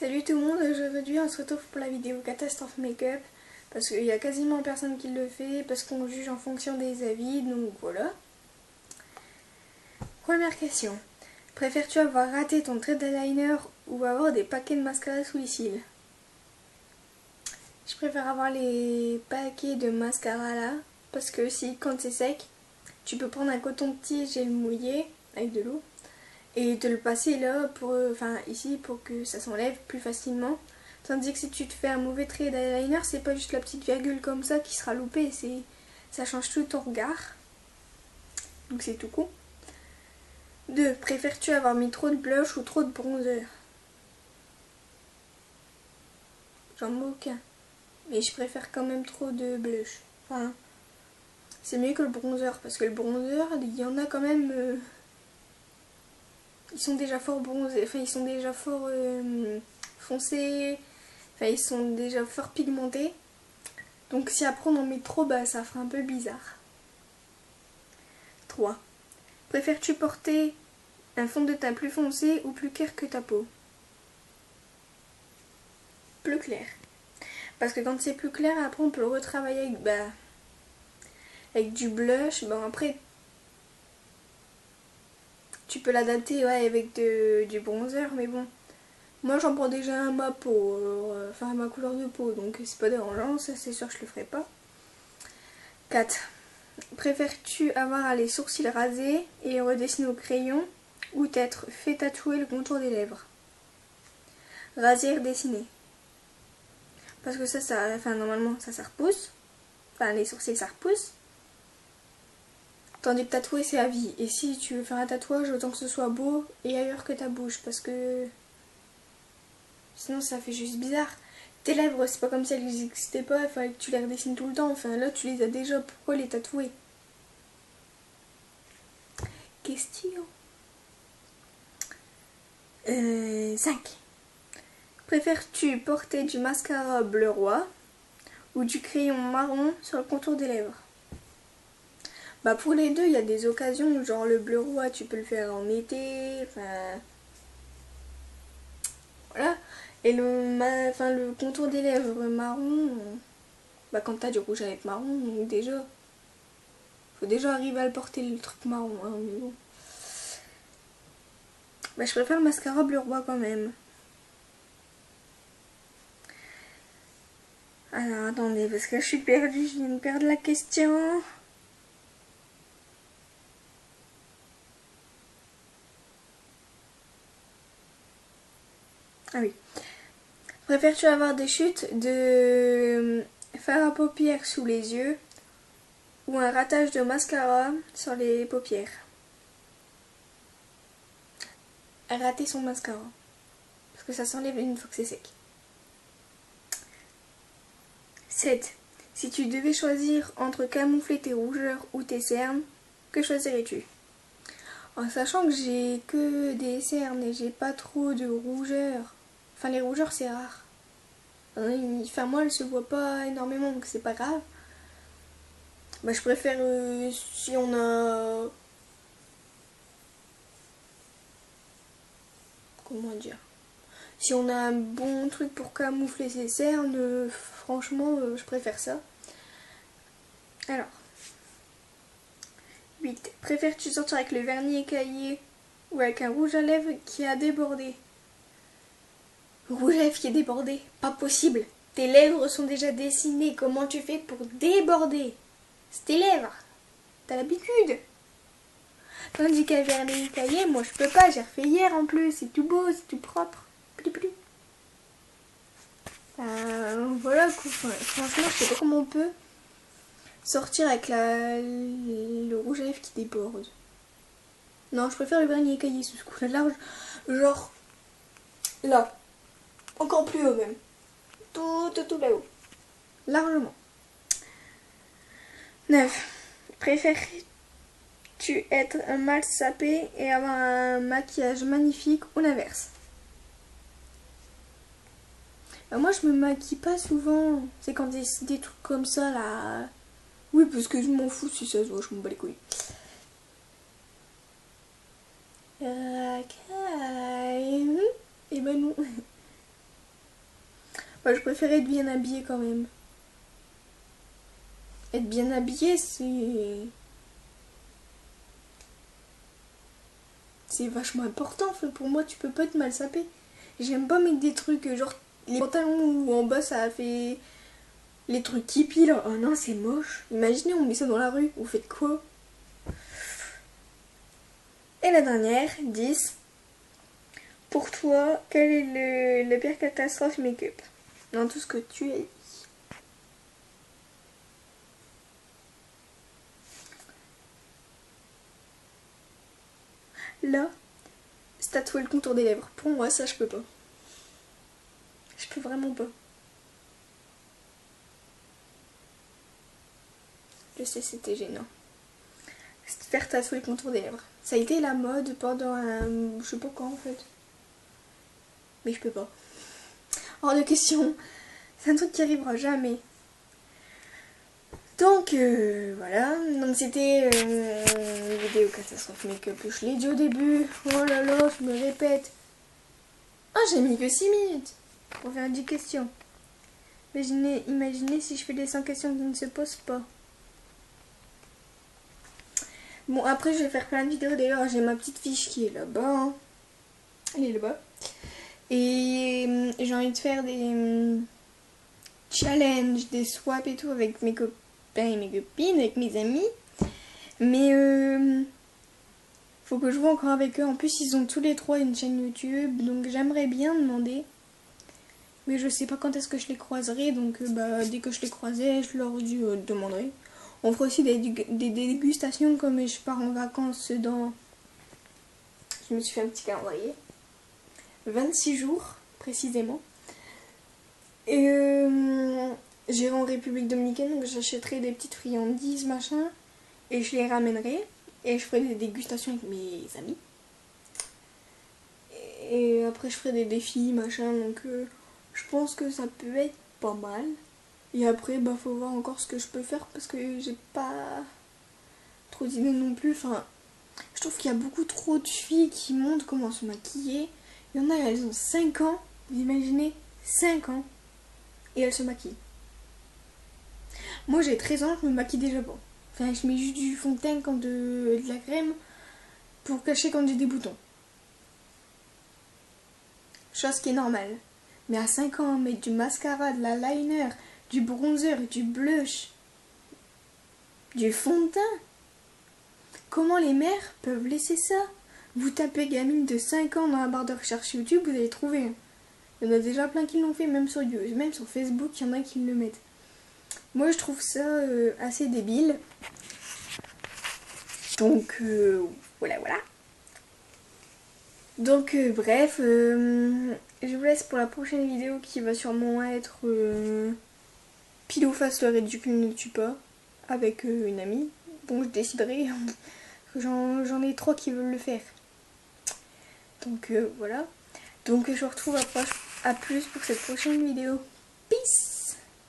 Salut tout le monde, aujourd'hui on se retrouve pour la vidéo catastrophe make-up parce qu'il y a quasiment personne qui le fait, parce qu'on juge en fonction des avis, donc voilà. Première question, préfères-tu avoir raté ton trait d'eyeliner ou avoir des paquets de mascara sous les cils? Je préfère avoir les paquets de mascara là, parce que si quand c'est sec, tu peux prendre un coton-tige et le mouiller avec de l'eau et te le passer là pour, ici pour que ça s'enlève plus facilement. Tandis que si tu te fais un mauvais trait d'eyeliner, c'est pas juste la petite virgule comme ça qui sera loupée, ça change tout ton regard. Donc c'est tout con. 2. Préfères-tu avoir mis trop de blush ou trop de bronzer? J'en mets aucun. Mais je préfère quand même trop de blush. Enfin, c'est mieux que le bronzer, parce que le bronzer, il y en a quand même... ils sont déjà fort bronzés, enfin ils sont déjà fort foncés, enfin ils sont déjà fort pigmentés. Donc si après on en met trop, bah ça fera un peu bizarre. 3. Préfères-tu porter un fond de teint plus foncé ou plus clair que ta peau? Plus clair. Parce que quand c'est plus clair, après on peut le retravailler avec du blush. Bon après, tu peux l'adapter avec du bronzer, mais bon. Moi j'en prends déjà à ma peau, à ma couleur de peau, donc c'est pas dérangeant, ça c'est sûr je le ferai pas. 4. Préfères-tu avoir les sourcils rasés et redessinés au crayon ou t'être fait tatouer le contour des lèvres? Rasé et redessiné. Parce que normalement ça repousse. Enfin les sourcils ça repousse. Tandis que tatouer c'est à vie. Et si tu veux faire un tatouage, autant que ce soit beau et ailleurs que ta bouche. Parce que sinon ça fait juste bizarre. Tes lèvres c'est pas comme si elles n'existaient pas, il fallait que tu les redessines tout le temps. Enfin là tu les as déjà, pourquoi les tatouer? Question 5. Préfères-tu porter du mascara bleu roi ou du crayon marron sur le contour des lèvres? Bah pour les deux, il y a des occasions, genre le bleu roi, tu peux le faire en été, voilà. Et le contour des lèvres marron, quand t'as du rouge à lèvres marron, donc déjà, faut déjà arriver à le porter le truc marron, hein, mais bon. Bah je préfère le mascara bleu roi quand même. Alors attendez, parce que je suis perdue, je viens de perdre la question. Ah oui. Préfères-tu avoir des chutes de fard à paupières sous les yeux ou un ratage de mascara sur les paupières? Rater son mascara. Parce que ça s'enlève une fois que c'est sec. 7. Si tu devais choisir entre camoufler tes rougeurs ou tes cernes, que choisirais-tu? En sachant que j'ai que des cernes et j'ai pas trop de rougeurs. Enfin les rougeurs c'est rare. Enfin moi elles se voient pas énormément donc c'est pas grave. Bah je préfère si on a... Comment dire? Si on a un bon truc pour camoufler ses cernes, franchement je préfère ça. Alors. 8. Préfères-tu sortir avec le vernis écaillé ou avec un rouge à lèvres qui a débordé? Rouge à lèvres qui est débordé? Pas possible. Tes lèvres sont déjà dessinées. Comment tu fais pour déborder? C'est tes lèvres. T'as l'habitude. Tandis qu'un vernis écaillé, moi je peux pas. J'ai refait hier en plus. C'est tout beau, c'est tout propre. Plus. Voilà quoi. Franchement, je sais pas comment on peut sortir avec le rouge à lèvres qui déborde. Non, je préfère le vernis écaillé sous ce coup large. Genre là. Encore plus haut même. Tout là-haut. Largement. 9. Préfères-tu être un mal sapé et avoir un maquillage magnifique ou l'inverse? Moi je me maquille pas souvent. C'est quand des trucs comme ça là. Oui, parce que je m'en fous si ça se voit, je m'en bats les couilles. Ok. Et ben non. Moi, je préfère être bien habillée quand même. Être bien habillée, c'est vachement important. Enfin, pour moi, tu peux pas être mal sapé. J'aime pas mettre des trucs genre les pantalons où en bas ça fait les trucs qui pilent. Oh non, c'est moche. Imaginez, on met ça dans la rue. Vous faites quoi? Et la dernière, 10. Pour toi, quelle est la pire catastrophe make-up dans tout ce que tu as dit? Là, c'est tatouer le contour des lèvres. Pour moi, ça, je peux pas. Je peux vraiment pas. Je sais, c'était gênant. C'est faire tatouer le contour des lèvres. Ça a été la mode pendant un... je sais pas quand en fait. Mais je peux pas. Hors de question. C'est un truc qui arrivera jamais. Donc voilà. Donc c'était une vidéo catastrophe make-up. Je l'ai dit au début. Oh là là, je me répète. Ah, j'ai mis que 6 minutes pour faire 10 questions. Imaginez si je fais les 100 questions qui ne se posent pas. Bon, après, je vais faire plein de vidéos. D'ailleurs, j'ai ma petite fiche qui est là-bas. Hein. Elle est là-bas. Et j'ai envie de faire des challenges, des swaps et tout avec mes copains et mes copines, avec mes amis. Mais faut que je vois encore avec eux. En plus, ils ont tous les trois une chaîne YouTube. Donc, j'aimerais bien demander. Mais je sais pas quand est-ce que je les croiserai. Donc, dès que je les croisais, je leur demanderai. On fera aussi des dégustations comme je pars en vacances dans... Je me suis fait un petit calendrier. 26 jours, précisément. Et j'irai en République Dominicaine, donc j'achèterai des petites friandises, machin. Et je les ramènerai. Et je ferai des dégustations avec mes amis. Et après, je ferai des défis, machin. Donc, je pense que ça peut être pas mal. Et après, faut voir encore ce que je peux faire parce que j'ai pas trop d'idées non plus. Enfin, je trouve qu'il y a beaucoup trop de filles qui montrent comment se maquiller. Il y en a, elles ont 5 ans. Vous imaginez 5 ans. Et elles se maquillent. Moi, j'ai 13 ans, je me maquille déjà pas. Enfin, je mets juste du fond de teint quand de la crème pour cacher quand j'ai des boutons. Chose qui est normale. Mais à 5 ans, mettre du mascara, de l'eyeliner, du bronzer, du blush, du fond de teint. Comment les mères peuvent laisser ça? Vous tapez gamine de 5 ans dans la barre de recherche YouTube, vous allez trouver. Il y en a déjà plein qui l'ont fait, même sur Facebook, il y en a qui le mettent. Moi, je trouve ça assez débile. Donc, voilà. Donc, bref, je vous laisse pour la prochaine vidéo qui va sûrement être pile ou face le ridicule ne tue pas, avec une amie. Bon, je déciderai. J'en ai 3 qui veulent le faire. Donc, voilà. Donc, je vous retrouve à plus pour cette prochaine vidéo. Peace!